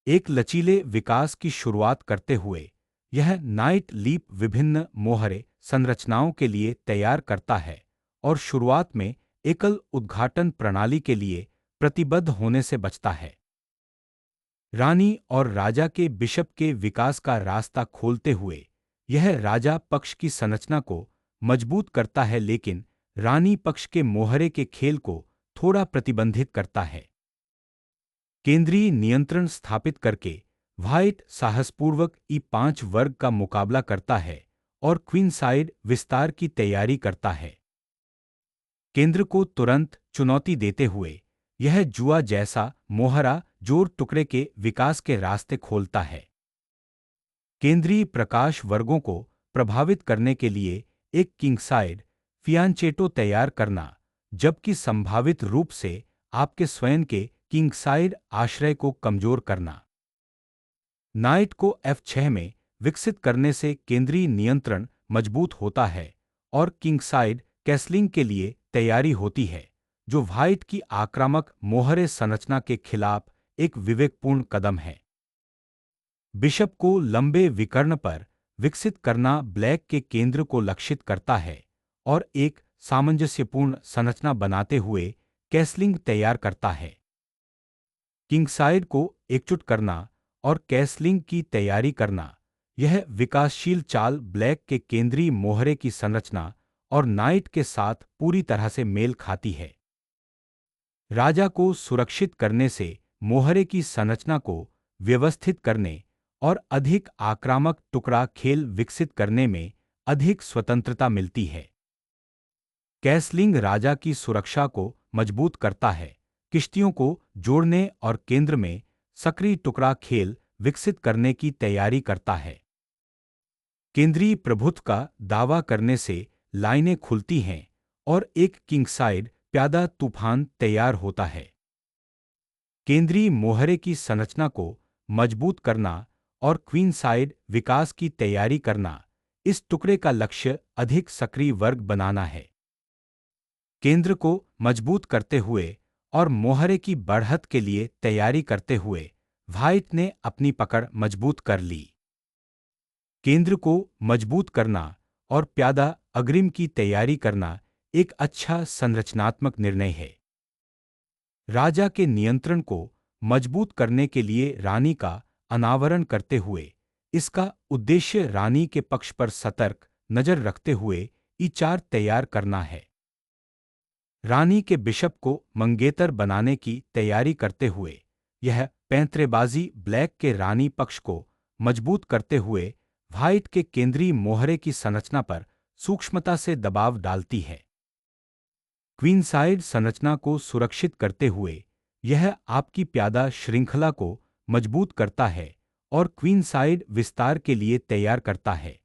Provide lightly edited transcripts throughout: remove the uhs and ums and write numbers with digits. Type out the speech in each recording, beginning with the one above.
एक लचीले विकास की शुरुआत करते हुए यह नाइट लीप विभिन्न मोहरे संरचनाओं के लिए तैयार करता है और शुरुआत में एकल उद्घाटन प्रणाली के लिए प्रतिबद्ध होने से बचता है। रानी और राजा के बिशप के विकास का रास्ता खोलते हुए यह राजा पक्ष की संरचना को मजबूत करता है, लेकिन रानी पक्ष के मोहरे के खेल को थोड़ा प्रतिबंधित करता है। केंद्रीय नियंत्रण स्थापित करके व्हाइट साहसपूर्वक E5 वर्ग का मुकाबला करता है और क्वीनसाइड विस्तार की तैयारी करता है। केंद्र को तुरंत चुनौती देते हुए यह जुआ जैसा मोहरा जोर टुकड़े के विकास के रास्ते खोलता है। केंद्रीय प्रकाश वर्गों को प्रभावित करने के लिए एक किंगसाइड फियांचेटो तैयार करना, जबकि संभावित रूप से आपके स्वयं के किंगसाइड आश्रय को कमजोर करना। नाइट को F6 में विकसित करने से केंद्रीय नियंत्रण मजबूत होता है और किंगसाइड कैसलिंग के लिए तैयारी होती है, जो व्हाइट की आक्रामक मोहरे संरचना के खिलाफ एक विवेकपूर्ण कदम है। बिशप को लंबे विकर्ण पर विकसित करना ब्लैक के केंद्र को लक्षित करता है और एक सामंजस्यपूर्ण संरचना बनाते हुए कैसलिंग तैयार करता है। किंगसाइड को एकजुट करना और कैसलिंग की तैयारी करना, यह विकासशील चाल ब्लैक के केंद्रीय मोहरे की संरचना और नाइट के साथ पूरी तरह से मेल खाती है। राजा को सुरक्षित करने से मोहरे की संरचना को व्यवस्थित करने और अधिक आक्रामक टुकड़ा खेल विकसित करने में अधिक स्वतंत्रता मिलती है। कैसलिंग राजा की सुरक्षा को मजबूत करता है, किश्तियों को जोड़ने और केंद्र में सक्रिय टुकड़ा खेल विकसित करने की तैयारी करता है। केंद्रीय प्रभुत्व का दावा करने से लाइनें खुलती हैं और एक किंगसाइड प्यादा तूफान तैयार होता है। केंद्रीय मोहरे की संरचना को मजबूत करना और क्वीनसाइड विकास की तैयारी करना, इस टुकड़े का लक्ष्य अधिक सक्रिय वर्ग बनाना है। केंद्र को मजबूत करते हुए और मोहरे की बढ़त के लिए तैयारी करते हुए व्हाइट ने अपनी पकड़ मजबूत कर ली। केंद्र को मजबूत करना और प्यादा अग्रिम की तैयारी करना एक अच्छा संरचनात्मक निर्णय है। राजा के नियंत्रण को मजबूत करने के लिए रानी का अनावरण करते हुए इसका उद्देश्य रानी के पक्ष पर सतर्क नजर रखते हुए E4 तैयार करना है। रानी के बिशप को मंगेतर बनाने की तैयारी करते हुए यह पैंतरेबाजी ब्लैक के रानी पक्ष को मजबूत करते हुए व्हाइट के केंद्रीय मोहरे की संरचना पर सूक्ष्मता से दबाव डालती है। क्वीनसाइड संरचना को सुरक्षित करते हुए यह आपकी प्यादा श्रृंखला को मजबूत करता है और क्वीनसाइड विस्तार के लिए तैयार करता है।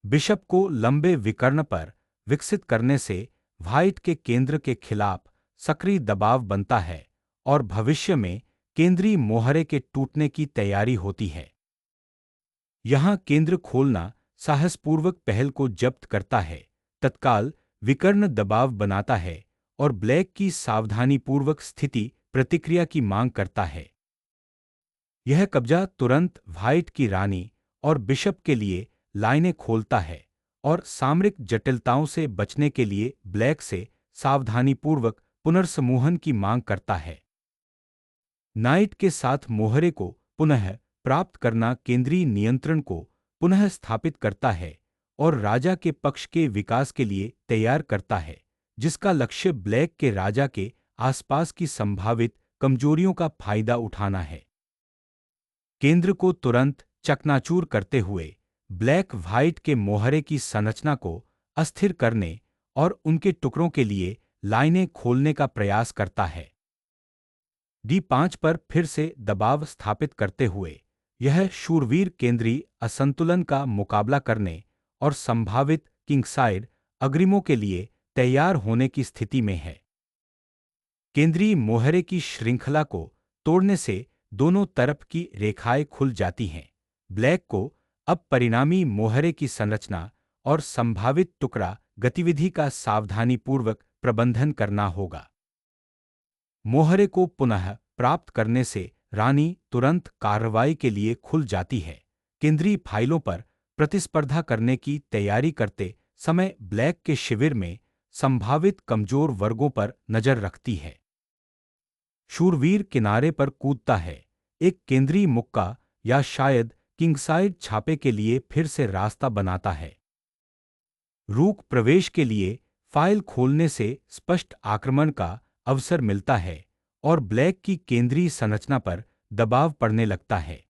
बिशप को लंबे विकर्ण पर विकसित करने से व्हाइट के केंद्र के खिलाफ सक्रिय दबाव बनता है और भविष्य में केंद्रीय मोहरे के टूटने की तैयारी होती है। यहां केंद्र खोलना साहसपूर्वक पहल को जब्त करता है, तत्काल विकर्ण दबाव बनाता है और ब्लैक की सावधानीपूर्वक स्थिति प्रतिक्रिया की मांग करता है। यह कब्जा तुरंत व्हाइट की रानी और बिशप के लिए लाइनें खोलता है और सामरिक जटिलताओं से बचने के लिए ब्लैक से सावधानीपूर्वक पुनर्समूहन की मांग करता है। नाइट के साथ मोहरे को पुनः प्राप्त करना केंद्रीय नियंत्रण को पुनः स्थापित करता है और राजा के पक्ष के विकास के लिए तैयार करता है, जिसका लक्ष्य ब्लैक के राजा के आसपास की संभावित कमजोरियों का फायदा उठाना है। केंद्र को तुरंत चकनाचूर करते हुए ब्लैक व्हाइट के मोहरे की संरचना को अस्थिर करने और उनके टुकड़ों के लिए लाइनें खोलने का प्रयास करता है। D5 पर फिर से दबाव स्थापित करते हुए यह शूरवीर केंद्रीय असंतुलन का मुकाबला करने और संभावित किंगसाइड अग्रिमों के लिए तैयार होने की स्थिति में है। केंद्रीय मोहरे की श्रृंखला को तोड़ने से दोनों तरफ की रेखाएं खुल जाती हैं। ब्लैक को अब परिणामी मोहरे की संरचना और संभावित टुकड़ा गतिविधि का सावधानीपूर्वक प्रबंधन करना होगा। मोहरे को पुनः प्राप्त करने से रानी तुरंत कार्रवाई के लिए खुल जाती है। केंद्रीय फाइलों पर प्रतिस्पर्धा करने की तैयारी करते समय ब्लैक के शिविर में संभावित कमजोर वर्गों पर नजर रखती है। शूरवीर किनारे पर कूदता है, एक केंद्रीय मुक्का या शायद किंगसाइड छापे के लिए फिर से रास्ता बनाता है। रूक प्रवेश के लिए फाइल खोलने से स्पष्ट आक्रमण का अवसर मिलता है और ब्लैक की केंद्रीय संरचना पर दबाव पड़ने लगता है।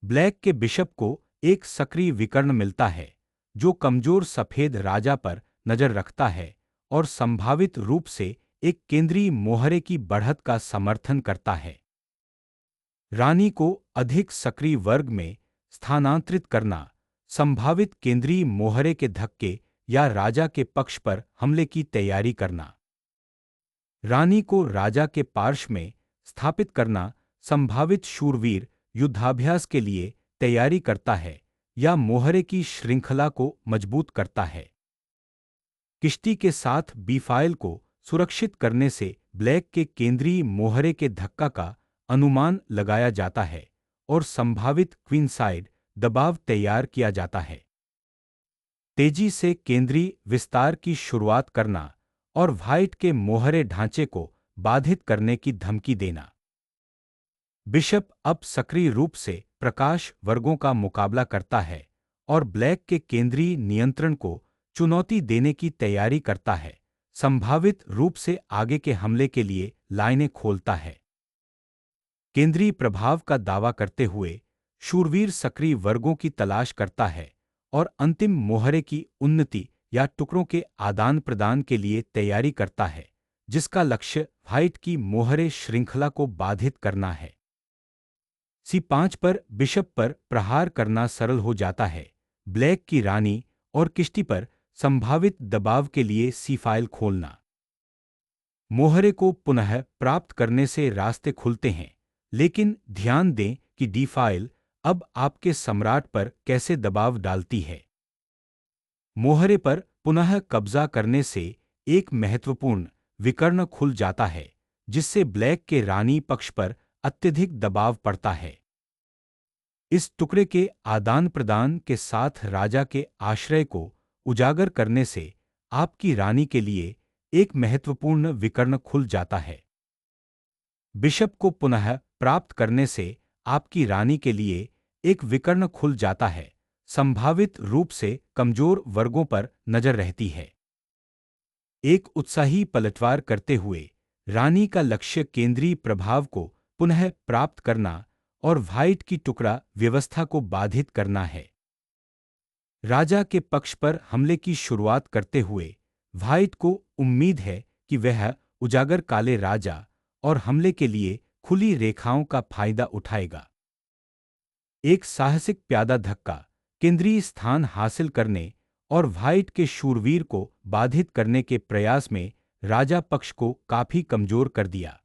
ब्लैक के बिशप को एक सक्रिय विकर्ण मिलता है जो कमजोर सफेद राजा पर नजर रखता है और संभावित रूप से एक केंद्रीय मोहरे की बढ़त का समर्थन करता है। रानी को अधिक सक्रिय वर्ग में स्थानांतरित करना, संभावित केंद्रीय मोहरे के धक्के या राजा के पक्ष पर हमले की तैयारी करना। रानी को राजा के पार्श्व में स्थापित करना संभावित शूरवीर युद्धाभ्यास के लिए तैयारी करता है या मोहरे की श्रृंखला को मजबूत करता है। किश्ती के साथ बी फाइल को सुरक्षित करने से ब्लैक के केंद्रीय मोहरे के धक्का का अनुमान लगाया जाता है और संभावित क्वीनसाइड दबाव तैयार किया जाता है। तेजी से केंद्रीय विस्तार की शुरुआत करना और व्हाइट के मोहरे ढांचे को बाधित करने की धमकी देना। बिशप अब सक्रिय रूप से प्रकाश वर्गों का मुकाबला करता है और ब्लैक के केंद्रीय नियंत्रण को चुनौती देने की तैयारी करता है, संभावित रूप से आगे के हमले के लिए लाइनें खोलता है। केंद्रीय प्रभाव का दावा करते हुए शूरवीर सक्रिय वर्गों की तलाश करता है और अंतिम मोहरे की उन्नति या टुकड़ों के आदान प्रदान के लिए तैयारी करता है, जिसका लक्ष्य व्हाइट की मोहरे श्रृंखला को बाधित करना है। C5 पर बिशप पर प्रहार करना सरल हो जाता है, ब्लैक की रानी और किश्ती पर संभावित दबाव के लिए C फाइल खोलना। मोहरे को पुनः प्राप्त करने से रास्ते खुलते हैं, लेकिन ध्यान दें कि D फाइल अब आपके सम्राट पर कैसे दबाव डालती है। मोहरे पर पुनः कब्जा करने से एक महत्वपूर्ण विकर्ण खुल जाता है, जिससे ब्लैक के रानी पक्ष पर अत्यधिक दबाव पड़ता है। इस टुकड़े के आदान प्रदान के साथ राजा के आश्रय को उजागर करने से आपकी रानी के लिए एक महत्वपूर्ण विकर्ण खुल जाता है। बिशप को पुनः प्राप्त करने से आपकी रानी के लिए एक विकर्ण खुल जाता है, संभावित रूप से कमजोर वर्गों पर नजर रहती है। एक उत्साही पलटवार करते हुए रानी का लक्ष्य केंद्रीय प्रभाव को पुनः प्राप्त करना और व्हाइट की टुकड़ा व्यवस्था को बाधित करना है। राजा के पक्ष पर हमले की शुरुआत करते हुए व्हाइट को उम्मीद है कि वह उजागर काले राजा और हमले के लिए खुली रेखाओं का फायदा उठाएगा। एक साहसिक प्यादा धक्का केंद्रीय स्थान हासिल करने और व्हाइट के शूरवीर को बाधित करने के प्रयास में राजा पक्ष को काफी कमजोर कर दिया।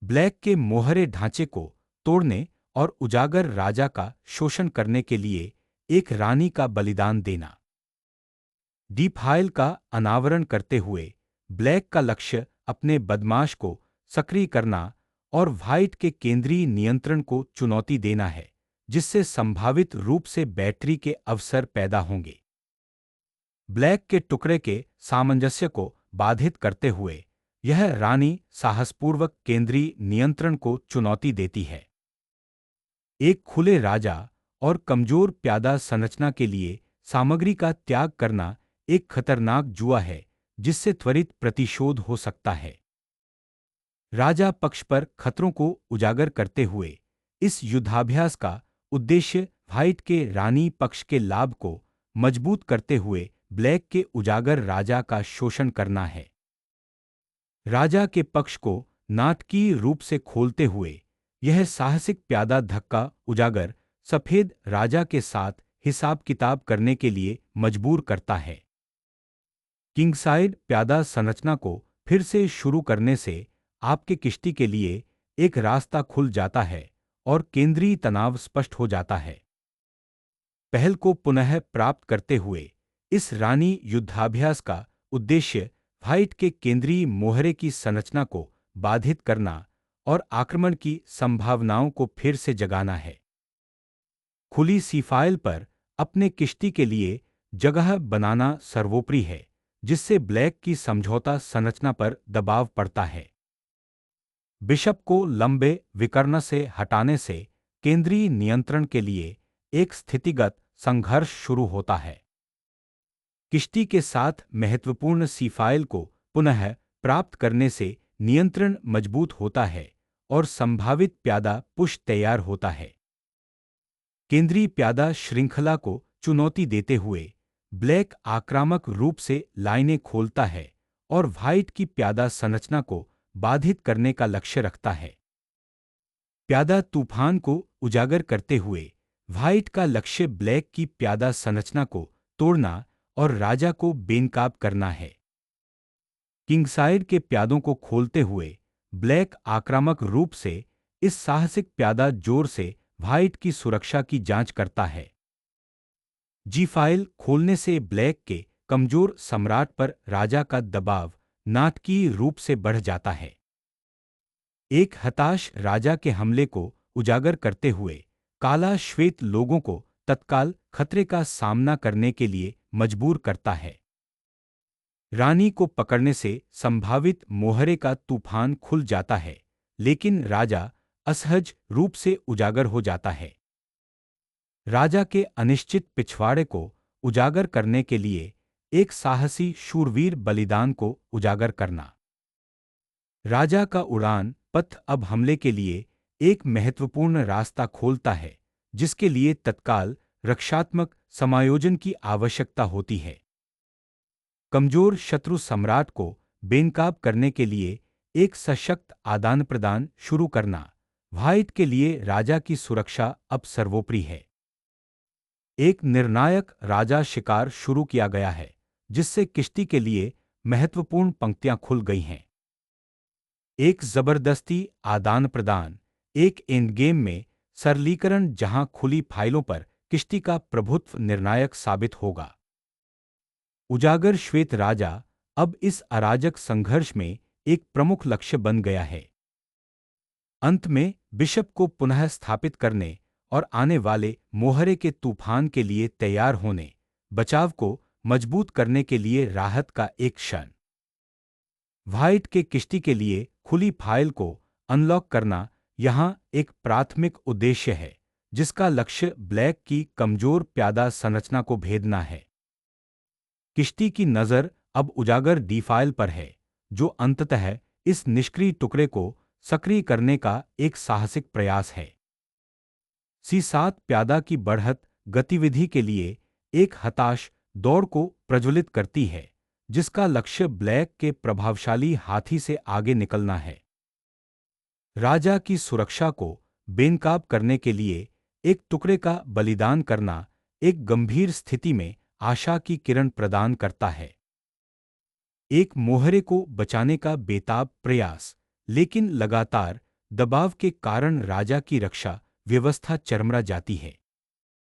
ब्लैक के मोहरे ढांचे को तोड़ने और उजागर राजा का शोषण करने के लिए एक रानी का बलिदान देना। डी फाइल का अनावरण करते हुए ब्लैक का लक्ष्य अपने बदमाश को सक्रिय करना और व्हाइट के केंद्रीय नियंत्रण को चुनौती देना है, जिससे संभावित रूप से बैटरी के अवसर पैदा होंगे। ब्लैक के टुकड़े के सामंजस्य को बाधित करते हुए यह रानी साहसपूर्वक केंद्रीय नियंत्रण को चुनौती देती है। एक खुले राजा और कमजोर प्यादा संरचना के लिए सामग्री का त्याग करना एक खतरनाक जुआ है, जिससे त्वरित प्रतिशोध हो सकता है। राजा पक्ष पर खतरों को उजागर करते हुए इस युद्धाभ्यास का उद्देश्य व्हाइट के रानी पक्ष के लाभ को मजबूत करते हुए ब्लैक के उजागर राजा का शोषण करना है। राजा के पक्ष को नाटकीय रूप से खोलते हुए यह साहसिक प्यादा धक्का उजागर सफेद राजा के साथ हिसाब किताब करने के लिए मजबूर करता है। किंगसाइड प्यादा संरचना को फिर से शुरू करने से आपके किश्ती के लिए एक रास्ता खुल जाता है और केंद्रीय तनाव स्पष्ट हो जाता है। पहल को पुनः प्राप्त करते हुए इस रानी युद्धाभ्यास का उद्देश्य व्हाइट के केंद्रीय मोहरे की संरचना को बाधित करना और आक्रमण की संभावनाओं को फिर से जगाना है। खुली सीफाइल पर अपने किश्ती के लिए जगह बनाना सर्वोपरि है, जिससे ब्लैक की समझौता संरचना पर दबाव पड़ता है। बिशप को लंबे विकर्ण से हटाने से केंद्रीय नियंत्रण के लिए एक स्थितिगत संघर्ष शुरू होता है। किश्ती के साथ महत्वपूर्ण सीफाइल को पुनः प्राप्त करने से नियंत्रण मजबूत होता है और संभावित प्यादा पुश तैयार होता है। केंद्रीय प्यादा श्रृंखला को चुनौती देते हुए ब्लैक आक्रामक रूप से लाइनें खोलता है और व्हाइट की प्यादा संरचना को बाधित करने का लक्ष्य रखता है। प्यादा तूफान को उजागर करते हुए व्हाइट का लक्ष्य ब्लैक की प्यादा संरचना को तोड़ना और राजा को बेनकाब करना है। किंगसाइड के प्यादों को खोलते हुए ब्लैक आक्रामक रूप से इस साहसिक प्यादा जोर से व्हाइट की सुरक्षा की जांच करता है। जी फाइल खोलने से ब्लैक के कमजोर सम्राट पर राजा का दबाव नाटकीय रूप से बढ़ जाता है। एक हताश राजा के हमले को उजागर करते हुए काला श्वेत लोगों को तत्काल खतरे का सामना करने के लिए मजबूर करता है। रानी को पकड़ने से संभावित मोहरे का तूफान खुल जाता है, लेकिन राजा असहज रूप से उजागर हो जाता है। राजा के अनिश्चित पिछवाड़े को उजागर करने के लिए एक साहसी शूरवीर बलिदान को उजागर करना। राजा का उड़ान पथ अब हमले के लिए एक महत्वपूर्ण रास्ता खोलता है, जिसके लिए तत्काल रक्षात्मक समायोजन की आवश्यकता होती है। कमजोर शत्रु सम्राट को बेनकाब करने के लिए एक सशक्त आदान प्रदान शुरू करना व्हाइट के लिए राजा की सुरक्षा अब सर्वोपरि है। एक निर्णायक राजा शिकार शुरू किया गया है, जिससे किश्ती के लिए महत्वपूर्ण पंक्तियां खुल गई हैं। एक जबरदस्ती आदान प्रदान, एक एंडगेम में सरलीकरण जहां खुली फाइलों पर किश्ती का प्रभुत्व निर्णायक साबित होगा। उजागर श्वेत राजा अब इस अराजक संघर्ष में एक प्रमुख लक्ष्य बन गया है। अंत में बिशप को पुनः स्थापित करने और आने वाले मोहरे के तूफान के लिए तैयार होने, बचाव को मजबूत करने के लिए राहत का एक क्षण। व्हाइट के किश्ती के लिए खुली फाइल को अनलॉक करना यहां एक प्राथमिक उद्देश्य है, जिसका लक्ष्य ब्लैक की कमजोर प्यादा संरचना को भेदना है। किश्ती की नज़र अब उजागर डी फाइल पर है, जो अंततः इस निष्क्रिय टुकड़े को सक्रिय करने का एक साहसिक प्रयास है। C7 प्यादा की बढ़त गतिविधि के लिए एक हताश दौड़ को प्रज्वलित करती है, जिसका लक्ष्य ब्लैक के प्रभावशाली हाथी से आगे निकलना है। राजा की सुरक्षा को बेनकाब करने के लिए एक टुकड़े का बलिदान करना एक गंभीर स्थिति में आशा की किरण प्रदान करता है। एक मोहरे को बचाने का बेताब प्रयास, लेकिन लगातार दबाव के कारण राजा की रक्षा व्यवस्था चरमरा जाती है।